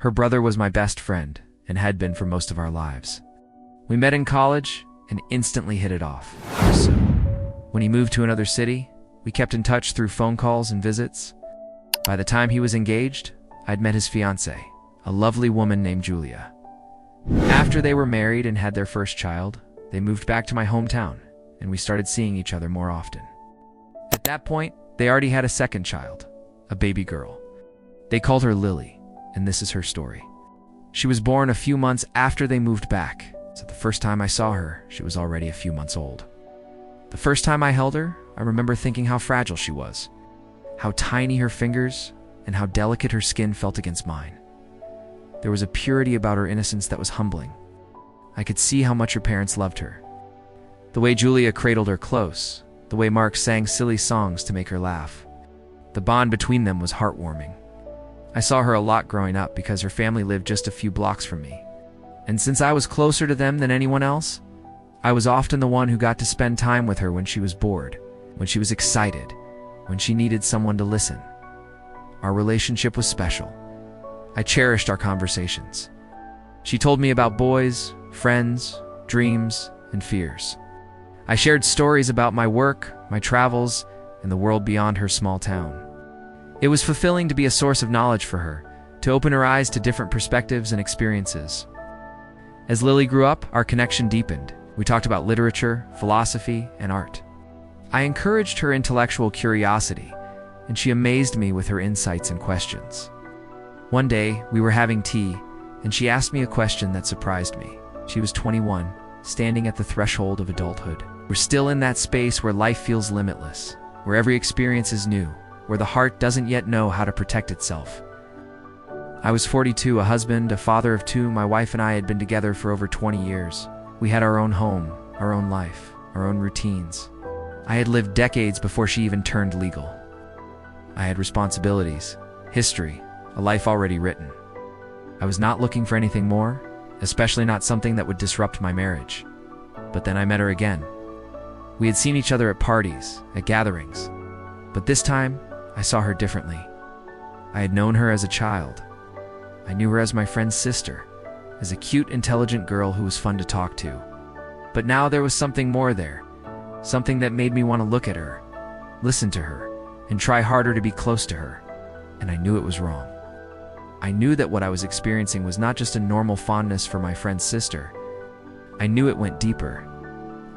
Her brother was my best friend and had been for most of our lives. We met in college and instantly hit it off. So, when he moved to another city, we kept in touch through phone calls and visits. By the time he was engaged, I'd met his fiancée, a lovely woman named Julia. After they were married and had their first child, they moved back to my hometown, and we started seeing each other more often. At that point, they already had a second child, a baby girl. They called her Lily, and this is her story. She was born a few months after they moved back, so the first time I saw her, she was already a few months old. The first time I held her, I remember thinking how fragile she was, how tiny her fingers, and how delicate her skin felt against mine. There was a purity about her innocence that was humbling. I could see how much her parents loved her. The way Julia cradled her close, the way Mark sang silly songs to make her laugh. The bond between them was heartwarming. I saw her a lot growing up because her family lived just a few blocks from me. And since I was closer to them than anyone else, I was often the one who got to spend time with her when she was bored, when she was excited, when she needed someone to listen. Our relationship was special. I cherished our conversations. She told me about boys, friends, dreams, and fears. I shared stories about my work, my travels, and the world beyond her small town. It was fulfilling to be a source of knowledge for her, to open her eyes to different perspectives and experiences. As Lily grew up, our connection deepened. We talked about literature, philosophy, and art. I encouraged her intellectual curiosity, and she amazed me with her insights and questions. One day, we were having tea, and she asked me a question that surprised me. She was 21, standing at the threshold of adulthood. We're still in that space where life feels limitless, where every experience is new, where the heart doesn't yet know how to protect itself. I was 42, a husband, a father of two. My wife and I had been together for over 20 years. We had our own home, our own life, our own routines. I had lived decades before she even turned legal. I had responsibilities, history, a life already written. I was not looking for anything more, especially not something that would disrupt my marriage. But then I met her again. We had seen each other at parties, at gatherings, but this time I saw her differently. I had known her as a child. I knew her as my friend's sister, as a cute, intelligent girl who was fun to talk to. But now there was something more there, something that made me want to look at her, listen to her, and try harder to be close to her. And I knew it was wrong. I knew that what I was experiencing was not just a normal fondness for my friend's sister. I knew it went deeper.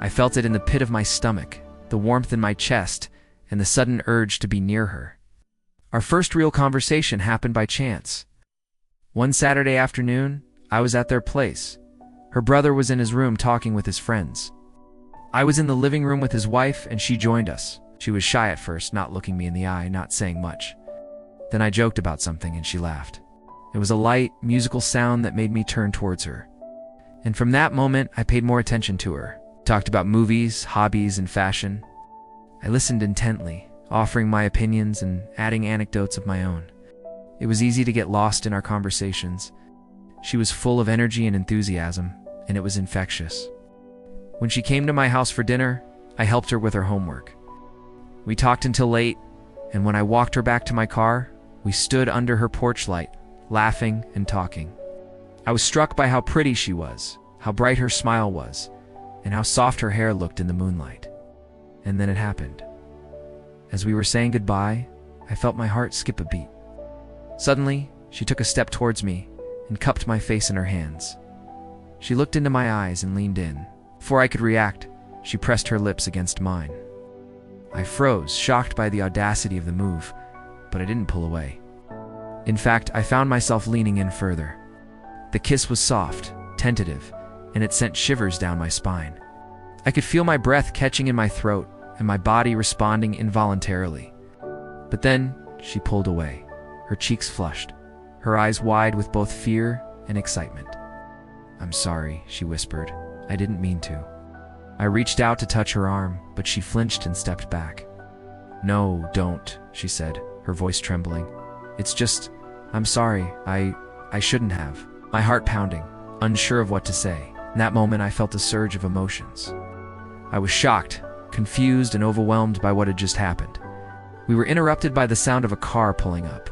I felt it in the pit of my stomach, the warmth in my chest, and the sudden urge to be near her. Our first real conversation happened by chance. One Saturday afternoon, I was at their place. Her brother was in his room talking with his friends. I was in the living room with his wife, and she joined us. She was shy at first, not looking me in the eye, not saying much. Then I joked about something and she laughed. It was a light, musical sound that made me turn towards her. And from that moment, I paid more attention to her. Talked about movies, hobbies, and fashion. I listened intently, offering my opinions and adding anecdotes of my own. It was easy to get lost in our conversations. She was full of energy and enthusiasm, and it was infectious. When she came to my house for dinner, I helped her with her homework. We talked until late, and when I walked her back to my car, we stood under her porch light, laughing and talking. I was struck by how pretty she was, how bright her smile was, and how soft her hair looked in the moonlight. And then it happened. As we were saying goodbye, I felt my heart skip a beat. Suddenly, she took a step towards me and cupped my face in her hands. She looked into my eyes and leaned in. Before I could react, she pressed her lips against mine. I froze, shocked by the audacity of the move, but I didn't pull away. In fact, I found myself leaning in further. The kiss was soft, tentative, and it sent shivers down my spine. I could feel my breath catching in my throat and my body responding involuntarily. But then, she pulled away. Her cheeks flushed, her eyes wide with both fear and excitement. "I'm sorry," she whispered. "I didn't mean to." I reached out to touch her arm, but she flinched and stepped back. "No, don't," she said, her voice trembling. "It's just, I'm sorry, I shouldn't have." My heart pounding, unsure of what to say. In that moment, I felt a surge of emotions. I was shocked, confused, and overwhelmed by what had just happened. We were interrupted by the sound of a car pulling up.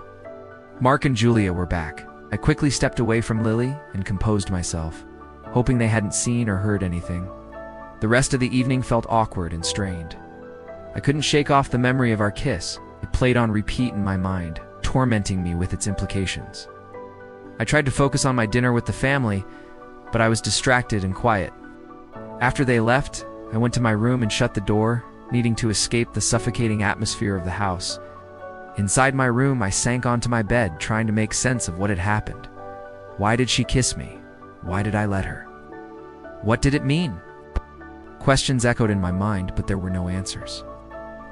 Mark and Julia were back. I quickly stepped away from Lily and composed myself, hoping they hadn't seen or heard anything. The rest of the evening felt awkward and strained. I couldn't shake off the memory of our kiss. It played on repeat in my mind, tormenting me with its implications. I tried to focus on my dinner with the family, but I was distracted and quiet. After they left, I went to my room and shut the door, needing to escape the suffocating atmosphere of the house. Inside my room, I sank onto my bed, trying to make sense of what had happened. Why did she kiss me? Why did I let her? What did it mean? Questions echoed in my mind, but there were no answers.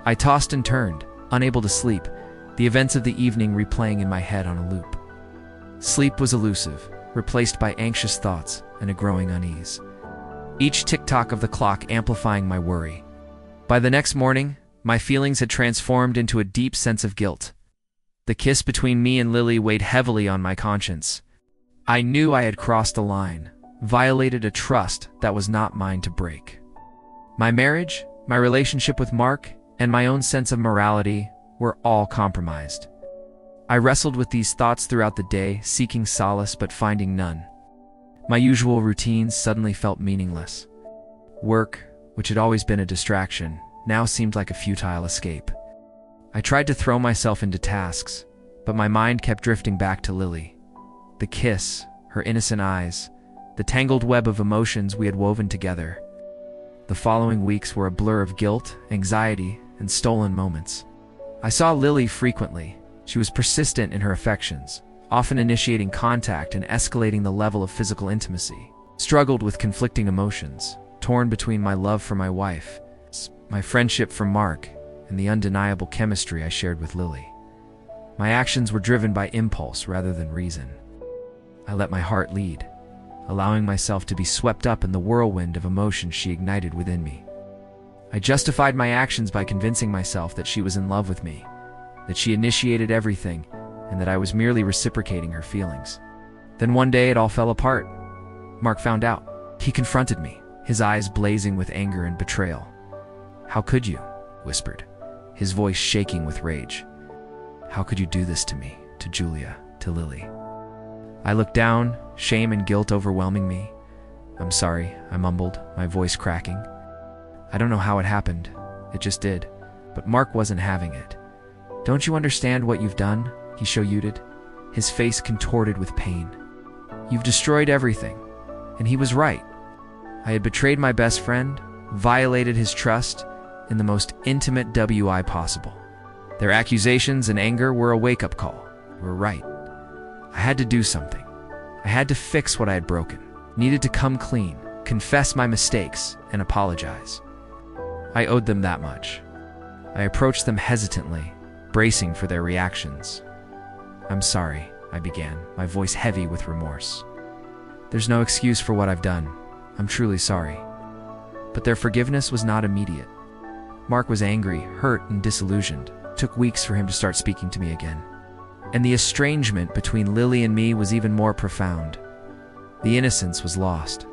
I tossed and turned, unable to sleep, the events of the evening replaying in my head on a loop. Sleep was elusive, replaced by anxious thoughts and a growing unease. Each tick-tock of the clock amplifying my worry. By the next morning, my feelings had transformed into a deep sense of guilt. The kiss between me and Lily weighed heavily on my conscience. I knew I had crossed a line, violated a trust that was not mine to break. My marriage, my relationship with Mark, and my own sense of morality were all compromised. I wrestled with these thoughts throughout the day, seeking solace but finding none. My usual routines suddenly felt meaningless. Work, which had always been a distraction, now seemed like a futile escape. I tried to throw myself into tasks, but my mind kept drifting back to Lily. The kiss, her innocent eyes, the tangled web of emotions we had woven together. The following weeks were a blur of guilt, anxiety, and stolen moments. I saw Lily frequently. She was persistent in her affections, often initiating contact and escalating the level of physical intimacy. Struggled with conflicting emotions, torn between my love for my wife, my friendship for Mark, and the undeniable chemistry I shared with Lily. My actions were driven by impulse rather than reason. I let my heart lead, allowing myself to be swept up in the whirlwind of emotions she ignited within me. I justified my actions by convincing myself that she was in love with me, that she initiated everything, and that I was merely reciprocating her feelings. Then one day it all fell apart. Mark found out. He confronted me, his eyes blazing with anger and betrayal. "How could you?" whispered, his voice shaking with rage. "How could you do this to me, to Julia, to Lily?" I looked down, shame and guilt overwhelming me. "I'm sorry," I mumbled, my voice cracking. "I don't know how it happened. It just did." But Mark wasn't having it. "Don't you understand what you've done?" he shouted, his face contorted with pain. "You've destroyed everything." And he was right. I had betrayed my best friend, violated his trust, in the most intimate WI possible. Their accusations and anger were a wake-up call. They were right. I had to do something. I had to fix what I had broken. Needed to come clean, confess my mistakes, and apologize. I owed them that much. I approached them hesitantly, bracing for their reactions. "I'm sorry," I began, my voice heavy with remorse. "There's no excuse for what I've done. I'm truly sorry." But their forgiveness was not immediate. Mark was angry, hurt, and disillusioned. It took weeks for him to start speaking to me again. And the estrangement between Lily and me was even more profound. The innocence was lost.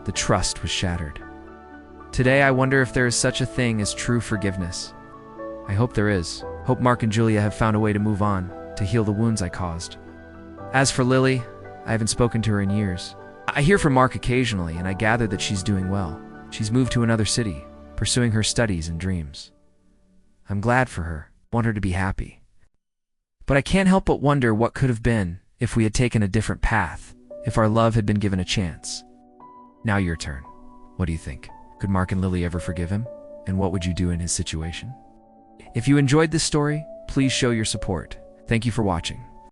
The trust was shattered. Today, I wonder if there is such a thing as true forgiveness. I hope there is. Hope Mark and Julia have found a way to move on, to heal the wounds I caused. As for Lily, I haven't spoken to her in years. I hear from Mark occasionally, and I gather that she's doing well. She's moved to another city, pursuing her studies and dreams. I'm glad for her, want her to be happy. But I can't help but wonder what could have been if we had taken a different path, if our love had been given a chance. Now your turn. What do you think? Could Mark and Lily ever forgive him? And what would you do in his situation? If you enjoyed this story, please show your support. Thank you for watching.